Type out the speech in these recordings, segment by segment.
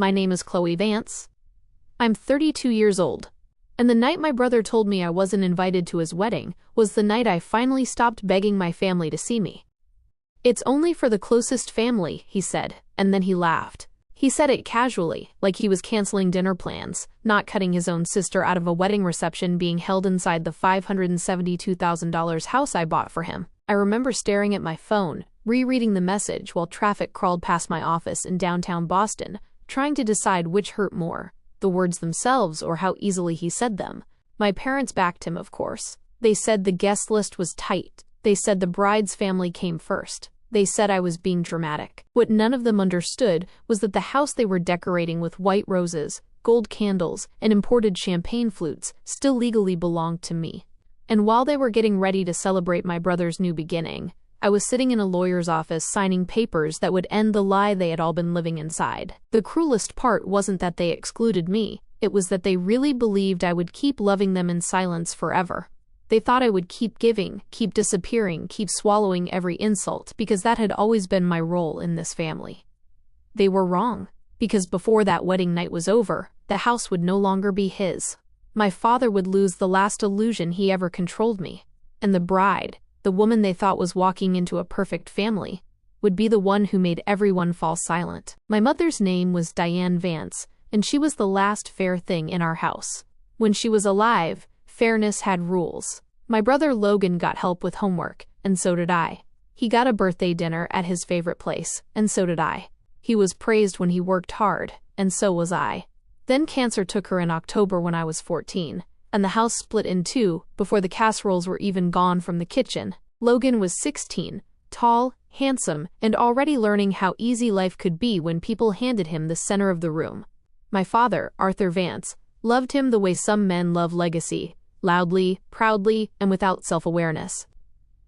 My name is Chloe Vance. I'm 32 years old. And the night my brother told me I wasn't invited to his wedding was the night I finally stopped begging my family to see me. It's only for the closest family, he said, and then he laughed. He said it casually, like he was canceling dinner plans, not cutting his own sister out of a wedding reception being held inside the $572,000 house I bought for him. I remember staring at my phone, rereading the message while traffic crawled past my office in downtown Boston, trying to decide which hurt more, the words themselves or how easily he said them. My parents backed him, of course. They said the guest list was tight. They said the bride's family came first. They said I was being dramatic. What none of them understood was that the house they were decorating with white roses, gold candles, and imported champagne flutes still legally belonged to me. And while they were getting ready to celebrate my brother's new beginning, I was sitting in a lawyer's office signing papers that would end the lie they had all been living inside. The cruelest part wasn't that they excluded me, it was that they really believed I would keep loving them in silence forever. They thought I would keep giving, keep disappearing, keep swallowing every insult because that had always been my role in this family. They were wrong, because before that wedding night was over, the house would no longer be his. My father would lose the last illusion he ever controlled me, and the bride, the woman they thought was walking into a perfect family, would be the one who made everyone fall silent. My mother's name was Diane Vance, and she was the last fair thing in our house. When she was alive, fairness had rules. My brother Logan got help with homework, and so did I. He got a birthday dinner at his favorite place, and so did I. He was praised when he worked hard, and so was I. Then cancer took her in October when I was 14, and the house split in two before the casseroles were even gone from the kitchen. Logan was 16, tall, handsome, and already learning how easy life could be when people handed him the center of the room. My father, Arthur Vance, loved him the way some men love legacy, loudly, proudly, and without self-awareness.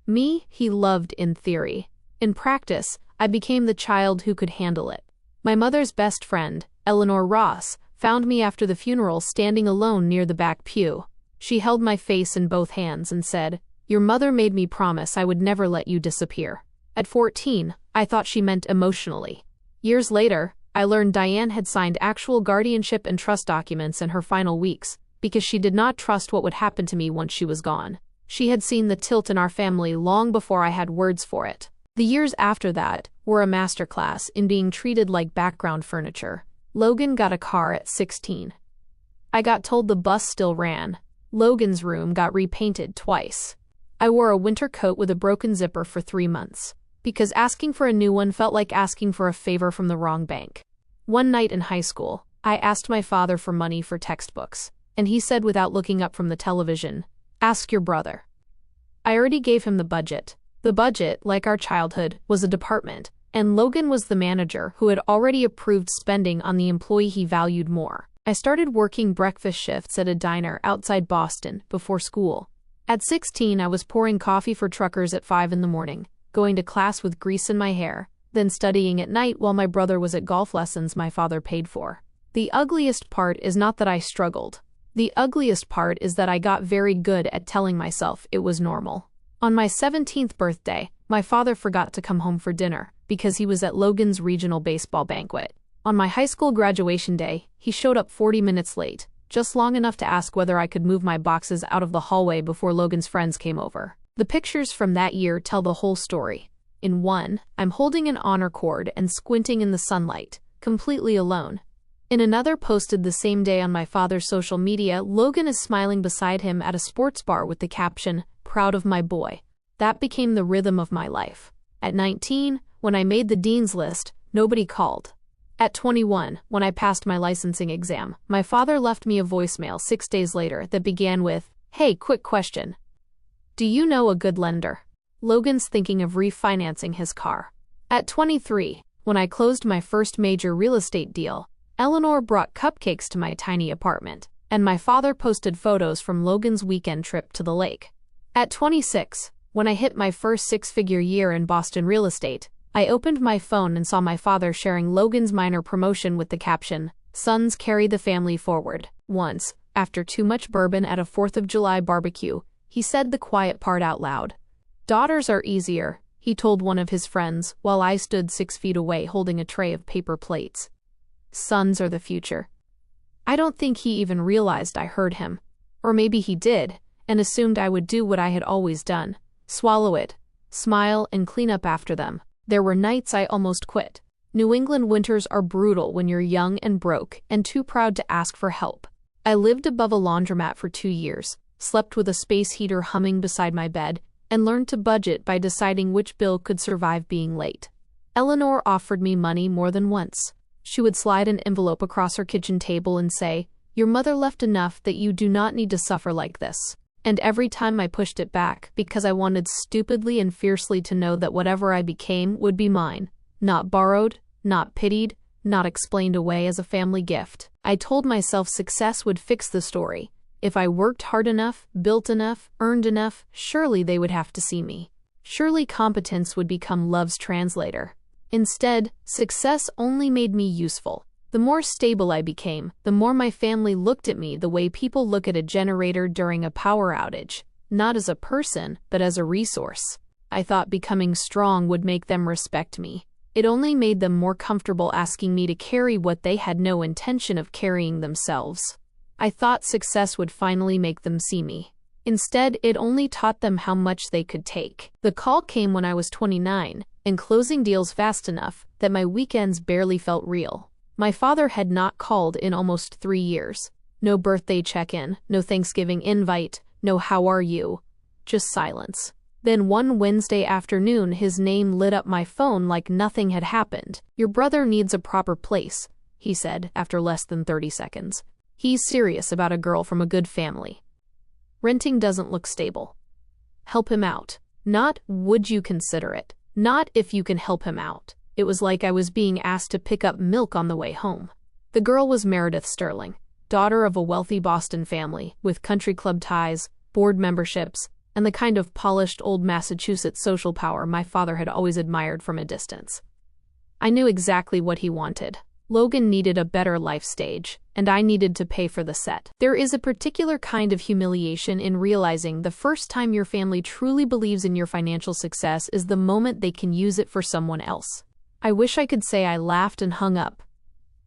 Me, he loved in theory. In practice, I became the child who could handle it. My mother's best friend, Eleanor Ross, found me after the funeral standing alone near the back pew. She held my face in both hands and said, "Your mother made me promise I would never let you disappear." At 14, I thought she meant emotionally. Years later, I learned Diane had signed actual guardianship and trust documents in her final weeks, because she did not trust what would happen to me once she was gone. She had seen the tilt in our family long before I had words for it. The years after that were a masterclass in being treated like background furniture. Logan got a car at 16. I got told the bus still ran. Logan's room got repainted twice. I wore a winter coat with a broken zipper for 3 months, because asking for a new one felt like asking for a favor from the wrong bank. One night in high school, I asked my father for money for textbooks, and he said without looking up from the television, "Ask your brother." I already gave him the budget. The budget, like our childhood, was a department, and Logan was the manager who had already approved spending on the employee he valued more. I started working breakfast shifts at a diner outside Boston before school. At 16, I was pouring coffee for truckers at 5 in the morning, going to class with grease in my hair, then studying at night while my brother was at golf lessons my father paid for. The ugliest part is not that I struggled. The ugliest part is that I got very good at telling myself it was normal. On my 17th birthday, my father forgot to come home for dinner because he was at Logan's regional baseball banquet. On my high school graduation day, he showed up 40 minutes late, just long enough to ask whether I could move my boxes out of the hallway before Logan's friends came over. The pictures from that year tell the whole story. In one, I'm holding an honor cord and squinting in the sunlight, completely alone. In another posted the same day on my father's social media, Logan is smiling beside him at a sports bar with the caption, "Proud of my boy." That became the rhythm of my life. At 19, when I made the dean's list, nobody called. At 21, when I passed my licensing exam, my father left me a voicemail 6 days later that began with, "Hey, quick question. Do you know a good lender? Logan's thinking of refinancing his car." At 23, when I closed my first major real estate deal, Eleanor brought cupcakes to my tiny apartment, and my father posted photos from Logan's weekend trip to the lake. At 26, when I hit my first 6-figure year in Boston real estate, I opened my phone and saw my father sharing Logan's minor promotion with the caption, "Sons carry the family forward." Once, after too much bourbon at a 4th of July barbecue, he said the quiet part out loud. "Daughters are easier," he told one of his friends, while I stood 6 feet away holding a tray of paper plates. Sons are the future. I don't think he even realized I heard him. Or maybe he did, and assumed I would do what I had always done. Swallow it, smile, and clean up after them. There were nights I almost quit. New England winters are brutal when you're young and broke and too proud to ask for help. I lived above a laundromat for 2 years, slept with a space heater humming beside my bed, and learned to budget by deciding which bill could survive being late. Eleanor offered me money more than once. She would slide an envelope across her kitchen table and say, "Your mother left enough that you do not need to suffer like this." And every time I pushed it back because I wanted stupidly and fiercely to know that whatever I became would be mine, not borrowed, not pitied, not explained away as a family gift. I told myself success would fix the story. If I worked hard enough, built enough, earned enough, surely they would have to see me. Surely competence would become love's translator. Instead, success only made me useful. The more stable I became, the more my family looked at me the way people look at a generator during a power outage, not as a person, but as a resource. I thought becoming strong would make them respect me. It only made them more comfortable asking me to carry what they had no intention of carrying themselves. I thought success would finally make them see me. Instead, it only taught them how much they could take. The call came when I was 29, and closing deals fast enough that my weekends barely felt real. My father had not called in almost 3 years. No birthday check-in, no Thanksgiving invite, no how are you, just silence. Then one Wednesday afternoon his name lit up my phone like nothing had happened. "Your brother needs a proper place," he said after less than 30 seconds. "He's serious about a girl from a good family. Renting doesn't look stable. Help him out. Not, would you consider it? Not if you can help him out." It was like I was being asked to pick up milk on the way home. The girl was Meredith Sterling, daughter of a wealthy Boston family with country club ties, board memberships, and the kind of polished old Massachusetts social power my father had always admired from a distance. I knew exactly what he wanted. Logan needed a better life stage, and I needed to pay for the set. There is a particular kind of humiliation in realizing the first time your family truly believes in your financial success is the moment they can use it for someone else. I wish I could say I laughed and hung up.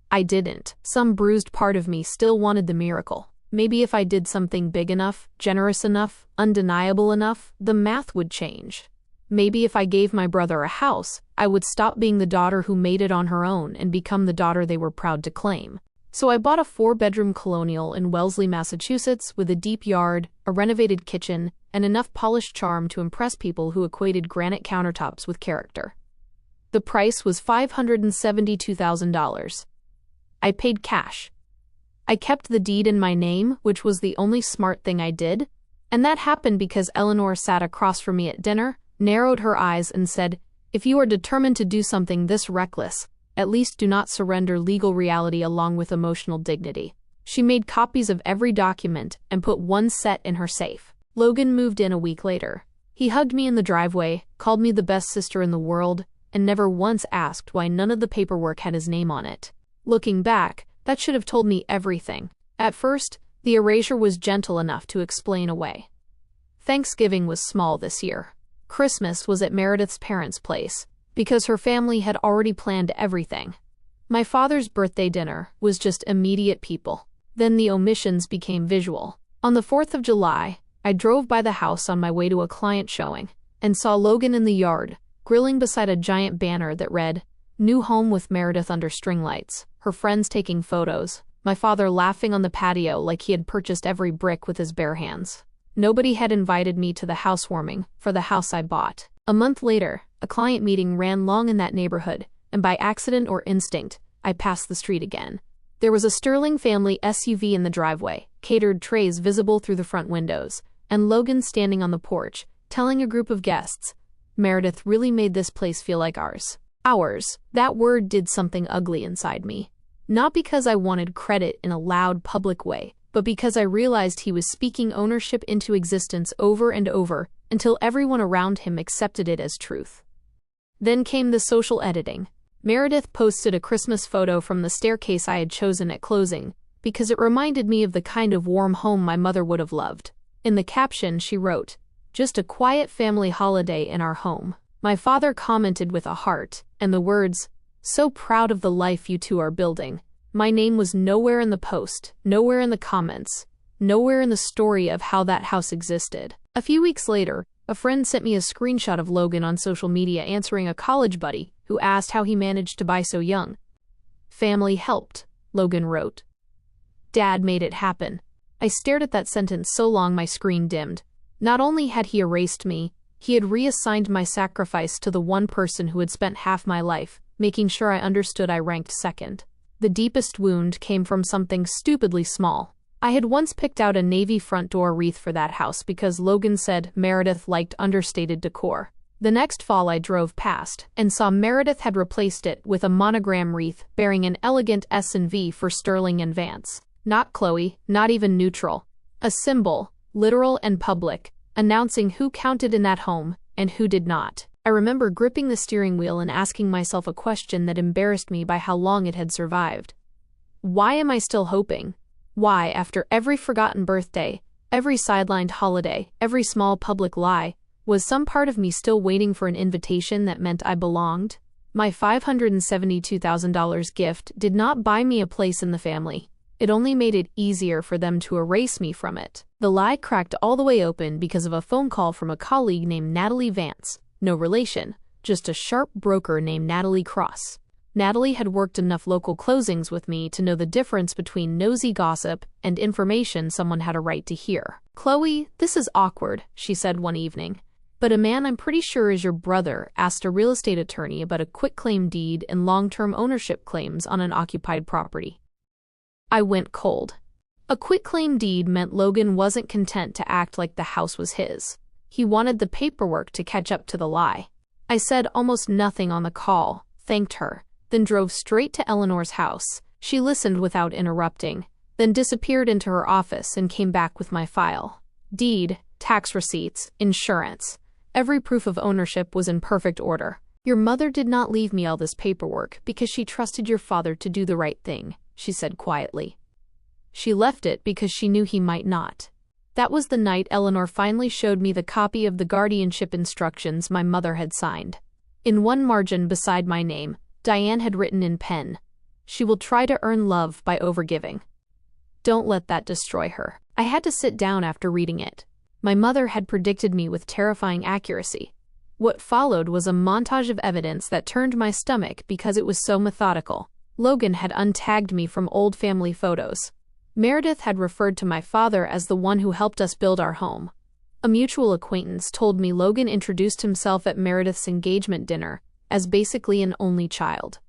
I didn't. Some bruised part of me still wanted the miracle. Maybe if I did something big enough, generous enough, undeniable enough, the math would change. Maybe if I gave my brother a house, I would stop being the daughter who made it on her own and become the daughter they were proud to claim. So I bought a 4-bedroom colonial in Wellesley, Massachusetts, with a deep yard, a renovated kitchen, and enough polished charm to impress people who equated granite countertops with character. The price was $572,000. I paid cash. I kept the deed in my name, which was the only smart thing I did, and that happened because Eleanor sat across from me at dinner, narrowed her eyes, and said, "If you are determined to do something this reckless, at least do not surrender legal reality along with emotional dignity." She made copies of every document and put one set in her safe. Logan moved in a week later. He hugged me in the driveway, called me the best sister in the world, and never once asked why none of the paperwork had his name on it. Looking back, that should have told me everything. At first, the erasure was gentle enough to explain away. Thanksgiving was small this year. Christmas was at Meredith's parents' place, because her family had already planned everything. My father's birthday dinner was just immediate people. Then the omissions became visual. On the 4th of July, I drove by the house on my way to a client showing, and saw Logan in the yard, grilling beside a giant banner that read, "New home with Meredith" under string lights, her friends taking photos, my father laughing on the patio like he had purchased every brick with his bare hands. Nobody had invited me to the housewarming for the house I bought. A month later, a client meeting ran long in that neighborhood, and by accident or instinct, I passed the street again. There was a Sterling family SUV in the driveway, catered trays visible through the front windows, and Logan standing on the porch, telling a group of guests, "Meredith really made this place feel like ours." Ours. That word did something ugly inside me. Not because I wanted credit in a loud public way, but because I realized he was speaking ownership into existence over and over until everyone around him accepted it as truth. Then came the social editing. Meredith posted a Christmas photo from the staircase I had chosen at closing because it reminded me of the kind of warm home my mother would have loved. In the caption, she wrote, "Just a quiet family holiday in our home." My father commented with a heart, and the words, "So proud of the life you two are building," My name was nowhere in the post, nowhere in the comments, nowhere in the story of how that house existed. A few weeks later, a friend sent me a screenshot of Logan on social media answering a college buddy who asked how he managed to buy so young. "Family helped," Logan wrote. "Dad made it happen." I stared at that sentence so long my screen dimmed. Not only had he erased me, he had reassigned my sacrifice to the one person who had spent half my life, making sure I understood I ranked second. The deepest wound came from something stupidly small. I had once picked out a navy front door wreath for that house because Logan said Meredith liked understated decor. The next fall I drove past and saw Meredith had replaced it with a monogram wreath bearing an elegant S&V for Sterling and Vance. Not Chloe, not even neutral. A symbol, literal and public, announcing who counted in that home and who did not. I remember gripping the steering wheel and asking myself a question that embarrassed me by how long it had survived. Why am I still hoping? Why, after every forgotten birthday, every sidelined holiday, every small public lie, was some part of me still waiting for an invitation that meant I belonged? My $572,000 gift did not buy me a place in the family. It only made it easier for them to erase me from it. The lie cracked all the way open because of a phone call from a colleague named Chloe Vance. No relation, just a sharp broker named Natalie Cross. Natalie had worked enough local closings with me to know the difference between nosy gossip and information someone had a right to hear. "Chloe, this is awkward," she said one evening. "But a man I'm pretty sure is your brother asked a real estate attorney about a quitclaim deed and long-term ownership claims on an occupied property." I went cold. A quitclaim deed meant Logan wasn't content to act like the house was his. He wanted the paperwork to catch up to the lie. I said almost nothing on the call, thanked her, then drove straight to Eleanor's house. She listened without interrupting, then disappeared into her office and came back with my file. Deed, tax receipts, insurance. Every proof of ownership was in perfect order. "Your mother did not leave me all this paperwork because she trusted your father to do the right thing," she said quietly. "She left it because she knew he might not." That was the night Eleanor finally showed me the copy of the guardianship instructions my mother had signed. In one margin beside my name, Diane had written in pen, "She will try to earn love by overgiving." Don't let that destroy her. I had to sit down after reading it. My mother had predicted me with terrifying accuracy. What followed was a montage of evidence that turned my stomach because it was so methodical. Logan had untagged me from old family photos. Meredith had referred to my father as the one who helped us build our home. A mutual acquaintance told me Logan introduced himself at Meredith's engagement dinner as basically an only child.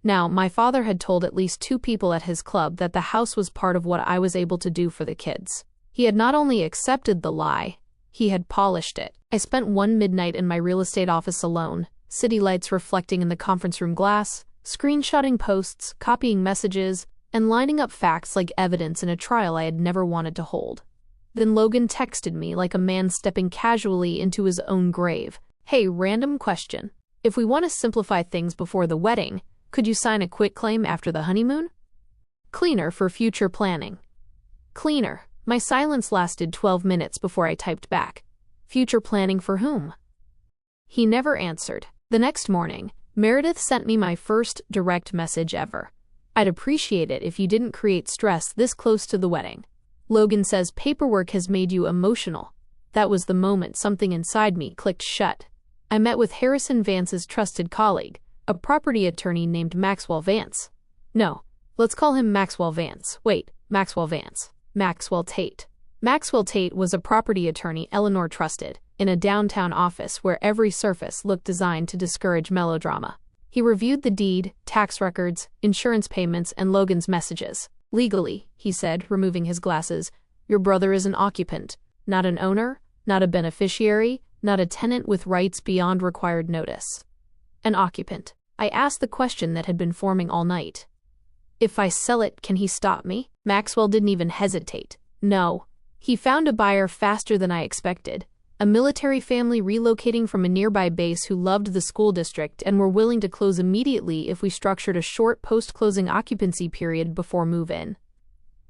Now, my father had told at least 2 people at his club that the house was part of what I was able to do for the kids. He had not only accepted the lie, he had polished it. I spent one midnight in my real estate office alone, city lights reflecting in the conference room glass, screenshotting posts, copying messages, and lining up facts like evidence in a trial I had never wanted to hold. Then Logan texted me like a man stepping casually into his own grave. "Hey, random question. If we want to simplify things before the wedding, could you sign a quitclaim after the honeymoon? Cleaner for future planning." Cleaner. My silence lasted 12 minutes before I typed back. "Future planning for whom?" He never answered. The next morning, Meredith sent me my first direct message ever. "I'd appreciate it if you didn't create stress this close to the wedding. Logan says paperwork has made you emotional." That was the moment something inside me clicked shut. I met with Harrison Vance's trusted colleague, a property attorney named Maxwell Vance. No, let's call him Maxwell Vance. Wait, Maxwell Vance. Maxwell Tate. Maxwell Tate was a property attorney Eleanor trusted, in a downtown office where every surface looked designed to discourage melodrama. He reviewed the deed, tax records, insurance payments, and Logan's messages. "Legally," he said, removing his glasses, "your brother is an occupant, not an owner, not a beneficiary, not a tenant with rights beyond required notice. An occupant." I asked the question that had been forming all night. "If I sell it, can he stop me?" Maxwell didn't even hesitate. No. He found a buyer faster than I expected. A military family relocating from a nearby base who loved the school district and were willing to close immediately if we structured a short post-closing occupancy period before move-in.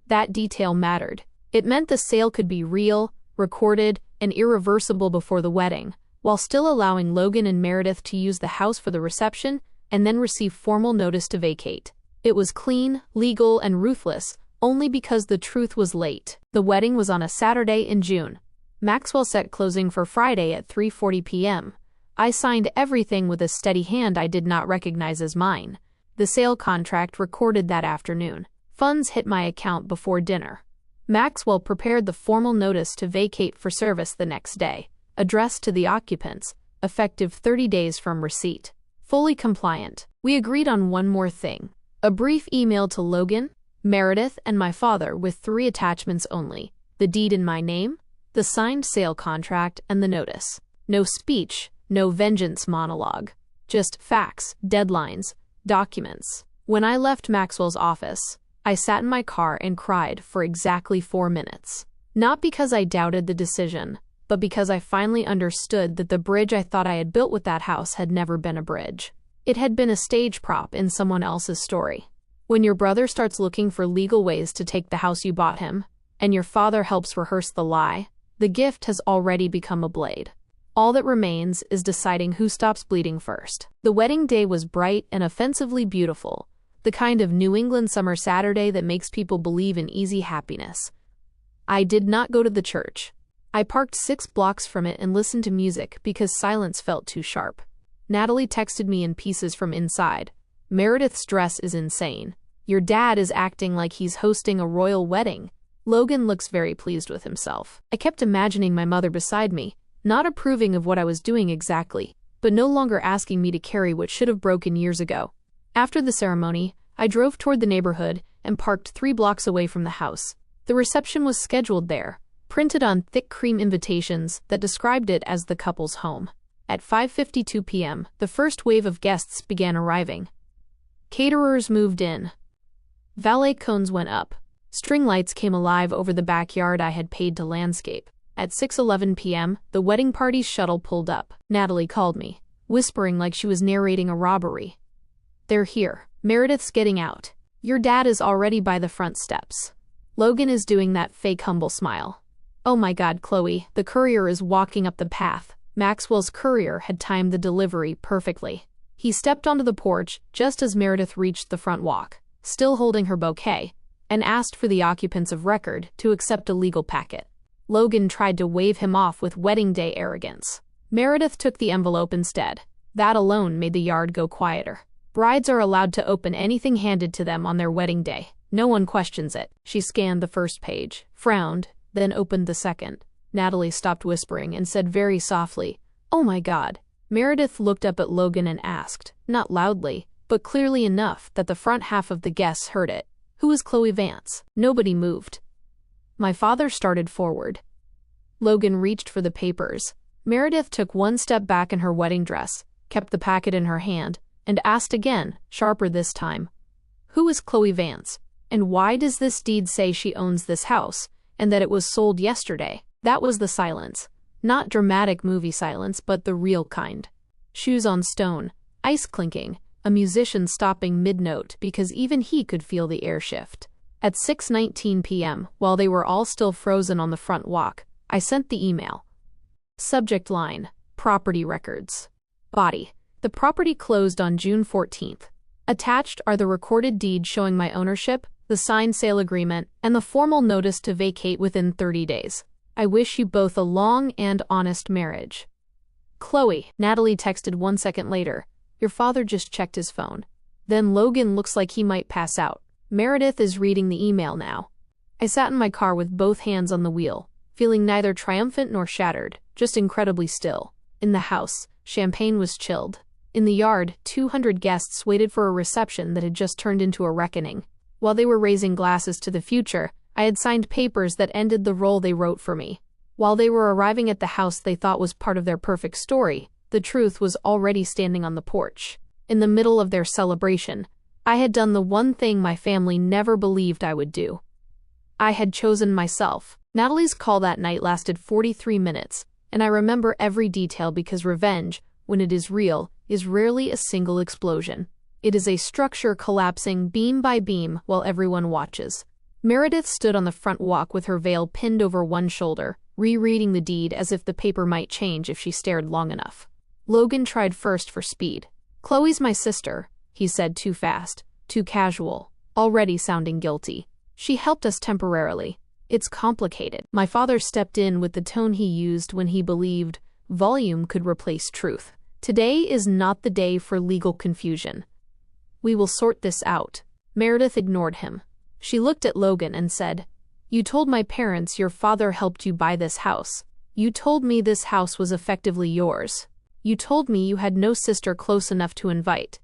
That detail mattered. It meant the sale could be real, recorded, and irreversible before the wedding, while still allowing Logan and Meredith to use the house for the reception and then receive formal notice to vacate. It was clean, legal, and ruthless, only because the truth was late. The wedding was on a Saturday in June. Maxwell set closing for Friday at 3:40 p.m. I signed everything with a steady hand I did not recognize as mine. The sale contract recorded that afternoon. Funds hit my account before dinner. Maxwell prepared the formal notice to vacate for service the next day, addressed to the occupants, effective 30 days from receipt. Fully compliant. We agreed on one more thing. A brief email to Logan, Meredith, and my father with 3 attachments only: the deed in my name, the signed sale contract, and the notice. No speech, no vengeance monologue. Just facts, deadlines, documents. When I left Maxwell's office, I sat in my car and cried for exactly 4 minutes. Not because I doubted the decision, but because I finally understood that the bridge I thought I had built with that house had never been a bridge. It had been a stage prop in someone else's story. When your brother starts looking for legal ways to take the house you bought him, and your father helps rehearse the lie, the gift has already become a blade. All that remains is deciding who stops bleeding first. The wedding day was bright and offensively beautiful, the kind of New England summer Saturday that makes people believe in easy happiness. I did not go to the church. I parked 6 blocks from it and listened to music because silence felt too sharp. Natalie texted me in pieces from inside. Meredith's dress is insane. Your dad is acting like he's hosting a royal wedding. Logan looks very pleased with himself. I kept imagining my mother beside me, not approving of what I was doing exactly, but no longer asking me to carry what should have broken years ago. After the ceremony, I drove toward the neighborhood and parked 3 blocks away from the house. The reception was scheduled there, printed on thick cream invitations that described it as the couple's home. At 5:52 p.m., the first wave of guests began arriving. Caterers moved in. Valet cones went up. String lights came alive over the backyard I had paid to landscape. At 6:11 p.m., the wedding party's shuttle pulled up. Natalie called me, whispering like she was narrating a robbery. They're here. Meredith's getting out. Your dad is already by the front steps. Logan is doing that fake humble smile. Oh my God, Chloe, the courier is walking up the path. Maxwell's courier had timed the delivery perfectly. He stepped onto the porch just as Meredith reached the front walk, still holding her bouquet, and asked for the occupants of record to accept a legal packet. Logan tried to wave him off with wedding day arrogance. Meredith took the envelope instead. That alone made the yard go quieter. Brides are allowed to open anything handed to them on their wedding day. No one questions it. She scanned the first page, frowned, then opened the second. Natalie stopped whispering and said very softly, "Oh my God." Meredith looked up at Logan and asked, not loudly, but clearly enough that the front half of the guests heard it, "Who is Chloe Vance?" Nobody moved. My father started forward. Logan reached for the papers. Meredith took one step back in her wedding dress, kept the packet in her hand, and asked again, sharper this time, "Who is Chloe Vance? And why does this deed say she owns this house, and that it was sold yesterday?" That was the silence. Not dramatic movie silence, but the real kind. Shoes on stone, ice clinking, a musician stopping mid-note because even he could feel the air shift. At 6:19 p.m., while they were all still frozen on the front walk, I sent the email. Subject line: Property records. Body: the property closed on June 14th. Attached are the recorded deed showing my ownership, the signed sale agreement, and the formal notice to vacate within 30 days. I wish you both a long and honest marriage. Chloe, Natalie texted 1 second later. Your father just checked his phone. Then Logan looks like he might pass out. Meredith is reading the email now. I sat in my car with both hands on the wheel, feeling neither triumphant nor shattered, just incredibly still. In the house, champagne was chilled. In the yard, 200 guests waited for a reception that had just turned into a reckoning. While they were raising glasses to the future, I had signed papers that ended the role they wrote for me. While they were arriving at the house they thought was part of their perfect story, the truth was already standing on the porch. In the middle of their celebration, I had done the one thing my family never believed I would do. I had chosen myself. Natalie's call that night lasted 43 minutes, and I remember every detail because revenge, when it is real, is rarely a single explosion. It is a structure collapsing beam by beam while everyone watches. Meredith stood on the front walk with her veil pinned over one shoulder, rereading the deed as if the paper might change if she stared long enough. Logan tried first for speed. "Chloe's my sister," he said too fast. too casual, already sounding guilty. She helped us temporarily. It's complicated. My father stepped in with the tone he used when he believed volume could replace truth. Today is not the day for legal confusion. We will sort this out. Meredith ignored him. She looked at Logan and said, "You told my parents your father helped you buy this house. You told me this house was effectively yours. You told me you had no sister close enough to invite.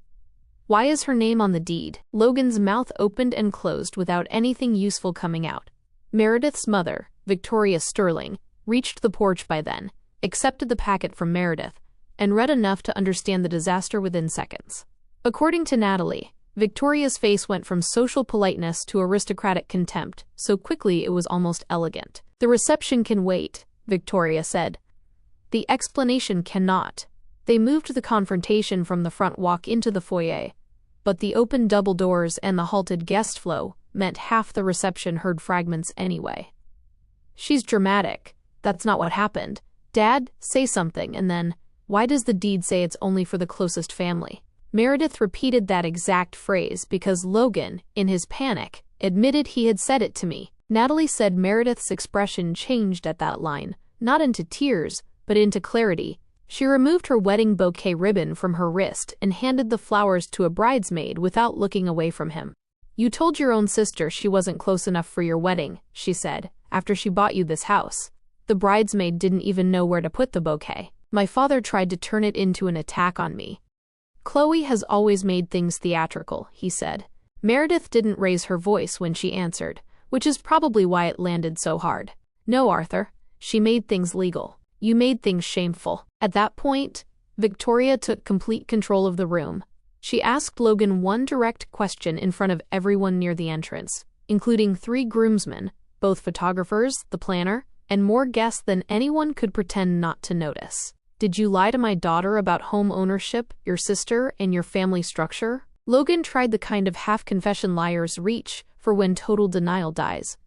Why is her name on the deed?" Logan's mouth opened and closed without anything useful coming out. Meredith's mother, Victoria Sterling, reached the porch by then, accepted the packet from Meredith, and read enough to understand the disaster within seconds. According to Natalie, Victoria's face went from social politeness to aristocratic contempt so quickly it was almost elegant. "The reception can wait," Victoria said. "The explanation cannot." They moved the confrontation from the front walk into the foyer, but the open double doors and the halted guest flow meant half the reception heard fragments anyway. "She's dramatic. That's not what happened. Dad, say something, and then, why does the deed say it's only for the closest family?" Meredith repeated that exact phrase because Logan, in his panic, admitted he had said it to me. Natalie said Meredith's expression changed at that line, not into tears, but into clarity. She removed her wedding bouquet ribbon from her wrist and handed the flowers to a bridesmaid without looking away from him. "You told your own sister she wasn't close enough for your wedding," she said, "after she bought you this house." The bridesmaid didn't even know where to put the bouquet. My father tried to turn it into an attack on me. "Chloe has always made things theatrical," he said. Meredith didn't raise her voice when she answered, which is probably why it landed so hard. "No, Arthur. She made things legal. You made things shameful." At that point, Victoria took complete control of the room. She asked Logan one direct question in front of everyone near the entrance, including 3 groomsmen, both photographers, the planner, and more guests than anyone could pretend not to notice. "Did you lie to my daughter about home ownership, your sister, and your family structure?" Logan tried the kind of half-confession liars reach for when total denial dies.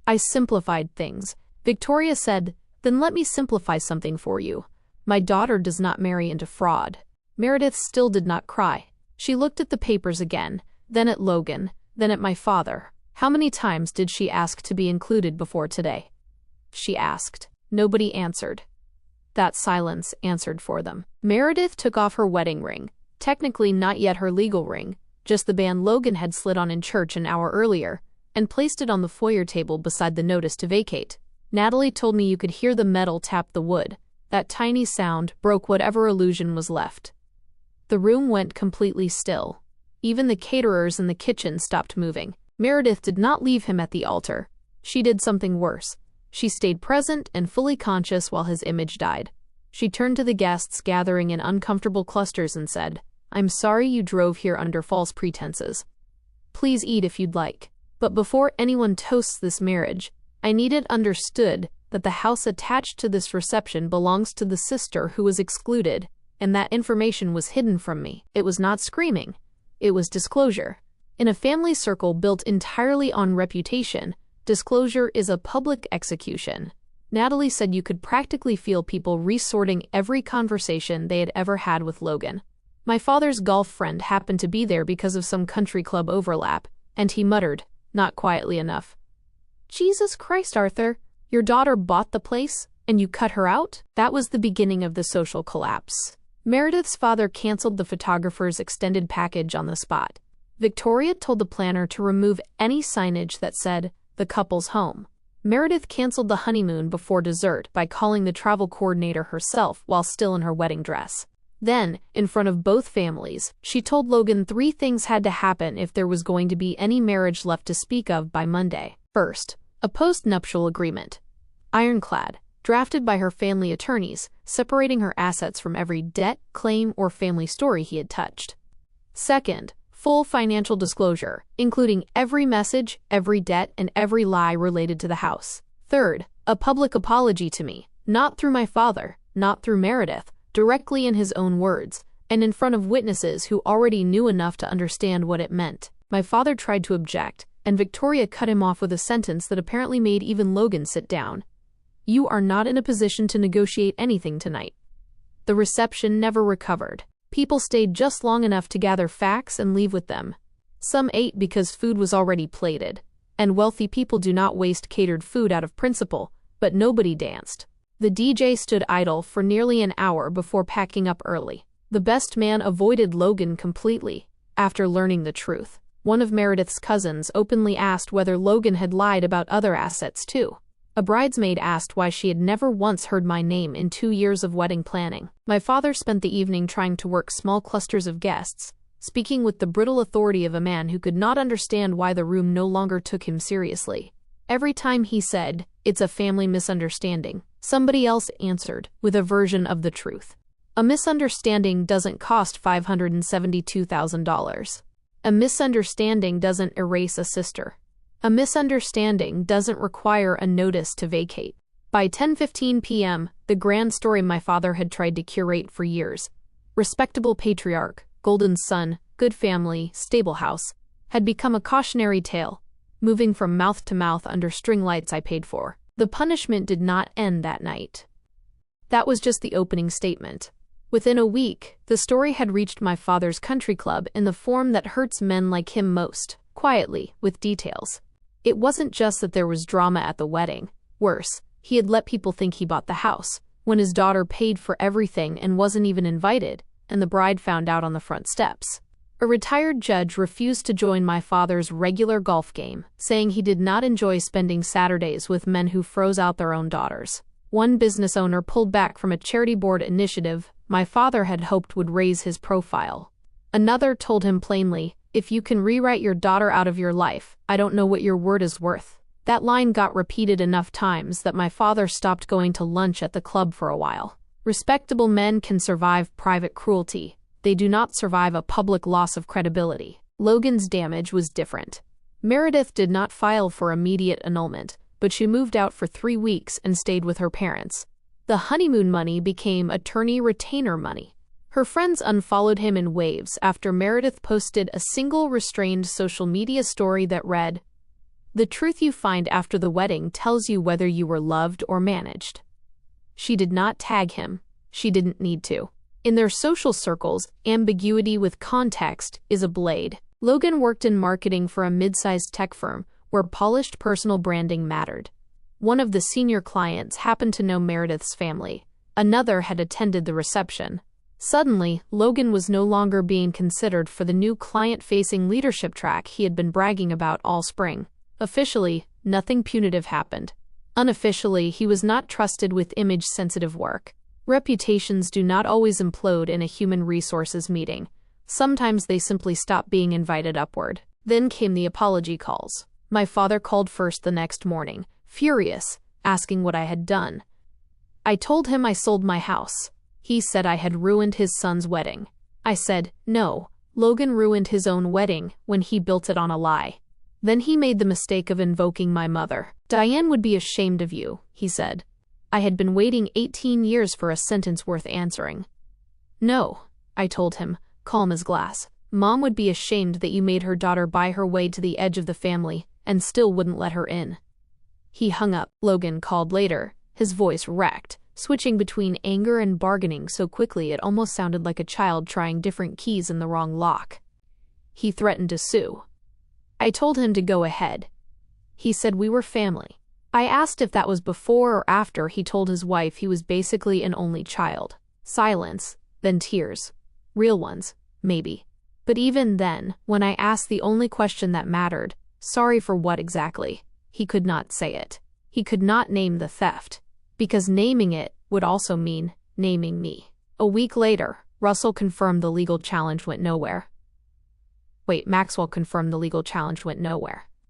"I simplified things," Victoria said. "Then let me simplify something for you. My daughter does not marry into fraud." Meredith still did not cry. She looked at the papers again, then at Logan, then at my father. "How many times did she ask to be included before today?" she asked. Nobody answered. That silence answered for them. Meredith took off her wedding ring, technically not yet her legal ring, just the band Logan had slid on in church an hour earlier, and placed it on the foyer table beside the notice to vacate. "Natalie told me you could hear the metal tap the wood. That tiny sound broke whatever illusion was left." The room went completely still. Even the caterers in the kitchen stopped moving. Meredith did not leave him at the altar. She did something worse. She stayed present and fully conscious while his image died. She turned to the guests gathering in uncomfortable clusters and said, "I'm sorry you drove here under false pretenses. Please eat if you'd like. But before anyone toasts this marriage, I need it understood that the house attached to this reception belongs to the sister who was excluded, and that information was hidden from me." It was not screaming. It was disclosure. In a family circle built entirely on reputation, disclosure is a public execution. Natalie said you could practically feel people resorting every conversation they had ever had with Logan. My father's golf friend happened to be there because of some country club overlap, and he muttered, not quietly enough, "Jesus Christ, Arthur, your daughter bought the place, and you cut her out?" That was the beginning of the social collapse. Meredith's father canceled the photographer's extended package on the spot. Victoria told the planner to remove any signage that said, "the couple's home." Meredith canceled the honeymoon before dessert by calling the travel coordinator herself while still in her wedding dress. Then, in front of both families, she told Logan 3 things had to happen if there was going to be any marriage left to speak of by Monday. First, a post-nuptial agreement, ironclad, drafted by her family attorneys, separating her assets from every debt, claim, or family story he had touched. Second, full financial disclosure, including every message, every debt, and every lie related to the house. Third, a public apology to me, not through my father, not through Meredith, directly in his own words, and in front of witnesses who already knew enough to understand what it meant. My father tried to object, and Victoria cut him off with a sentence that apparently made even Logan sit down. "You are not in a position to negotiate anything tonight." The reception never recovered. People stayed just long enough to gather facts and leave with them. Some ate because food was already plated, and wealthy people do not waste catered food out of principle, but nobody danced. The DJ stood idle for nearly an hour before packing up early. The best man avoided Logan completely after learning the truth. One of Meredith's cousins openly asked whether Logan had lied about other assets too. A bridesmaid asked why she had never once heard my name in 2 years of wedding planning. My father spent the evening trying to work small clusters of guests, speaking with the brittle authority of a man who could not understand why the room no longer took him seriously. Every time he said, "It's a family misunderstanding," somebody else answered with a version of the truth. A misunderstanding doesn't cost $572,000. A misunderstanding doesn't erase a sister. A misunderstanding doesn't require a notice to vacate. By 10:15 p.m., the grand story my father had tried to curate for years, respectable patriarch, golden son, good family, stable house, had become a cautionary tale, moving from mouth to mouth under string lights I paid for. The punishment did not end that night. That was just the opening statement. Within a week, the story had reached my father's country club in the form that hurts men like him most, quietly, with details. It wasn't just that there was drama at the wedding. Worse, he had let people think he bought the house, when his daughter paid for everything and wasn't even invited, and the bride found out on the front steps. A retired judge refused to join my father's regular golf game, saying he did not enjoy spending Saturdays with men who froze out their own daughters. One business owner pulled back from a charity board initiative my father had hoped would raise his profile. Another told him plainly, "If you can rewrite your daughter out of your life, I don't know what your word is worth." That line got repeated enough times that my father stopped going to lunch at the club for a while. Respectable men can survive private cruelty. They do not survive a public loss of credibility. Logan's damage was different. Meredith did not file for immediate annulment, but she moved out for 3 weeks and stayed with her parents. The honeymoon money became attorney retainer money. Her friends unfollowed him in waves after Meredith posted a single restrained social media story that read, "The truth you find after the wedding tells you whether you were loved or managed." She did not tag him. She didn't need to. In their social circles, ambiguity with context is a blade. Logan worked in marketing for a mid-sized tech firm where polished personal branding mattered. One of the senior clients happened to know Meredith's family. Another had attended the reception. Suddenly, Logan was no longer being considered for the new client-facing leadership track he had been bragging about all spring. Officially, nothing punitive happened. Unofficially, he was not trusted with image-sensitive work. Reputations do not always implode in a human resources meeting. Sometimes they simply stop being invited upward. Then came the apology calls. My father called first the next morning, furious, asking what I had done. I told him I sold my house. He said I had ruined his son's wedding. I said, no, Logan ruined his own wedding when he built it on a lie. Then he made the mistake of invoking my mother. Diane would be ashamed of you, he said. I had been waiting 18 years for a sentence worth answering. No, I told him, calm as glass. Mom would be ashamed that you made her daughter buy her way to the edge of the family and still wouldn't let her in. He hung up. Logan called later, his voice wrecked, switching between anger and bargaining so quickly it almost sounded like a child trying different keys in the wrong lock. He threatened to sue. I told him to go ahead. He said we were family. I asked if that was before or after he told his wife he was basically an only child. Silence, then tears. Real ones, maybe. But even then, when I asked the only question that mattered, sorry for what exactly, he could not say it. He could not name the theft, because naming it would also mean naming me. A week later, Maxwell confirmed the legal challenge went nowhere.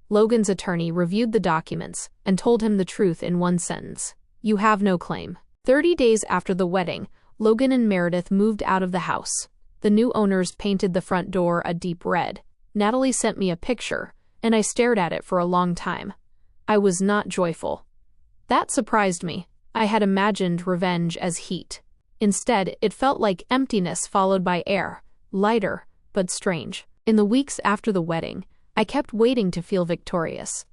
Logan's attorney reviewed the documents and told him the truth in one sentence. You have no claim. 30 days after the wedding, Logan and Meredith moved out of the house. The new owners painted the front door a deep red. Natalie sent me a picture, and I stared at it for a long time. I was not joyful. That surprised me. I had imagined revenge as heat. Instead, it felt like emptiness followed by air, lighter, but strange. In the weeks after the wedding, I kept waiting to feel victorious.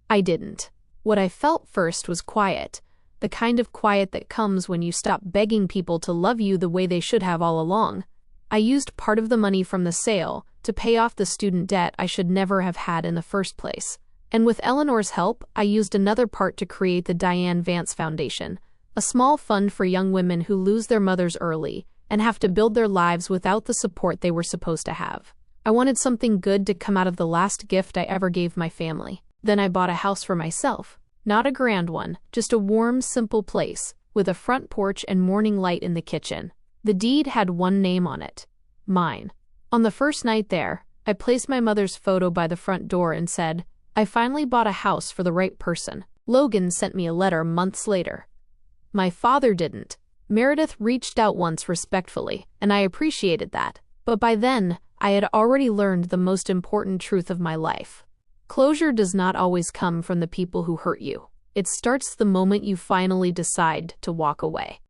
I didn't. What I felt first was quiet, the kind of quiet that comes when you stop begging people to love you the way they should have all along. I used part of the money from the sale to pay off the student debt I should never have had in the first place. And with Eleanor's help, I used another part to create the Diane Vance Foundation, a small fund for young women who lose their mothers early and have to build their lives without the support they were supposed to have. I wanted something good to come out of the last gift I ever gave my family. Then I bought a house for myself. Not a grand one, just a warm, simple place, with a front porch and morning light in the kitchen. The deed had one name on it. Mine. On the first night there, I placed my mother's photo by the front door and said, "I finally bought a house for the right person." Logan sent me a letter months later. My father didn't. Meredith reached out once respectfully, and I appreciated that. But by then, I had already learned the most important truth of my life. Closure does not always come from the people who hurt you. It starts the moment you finally decide to walk away.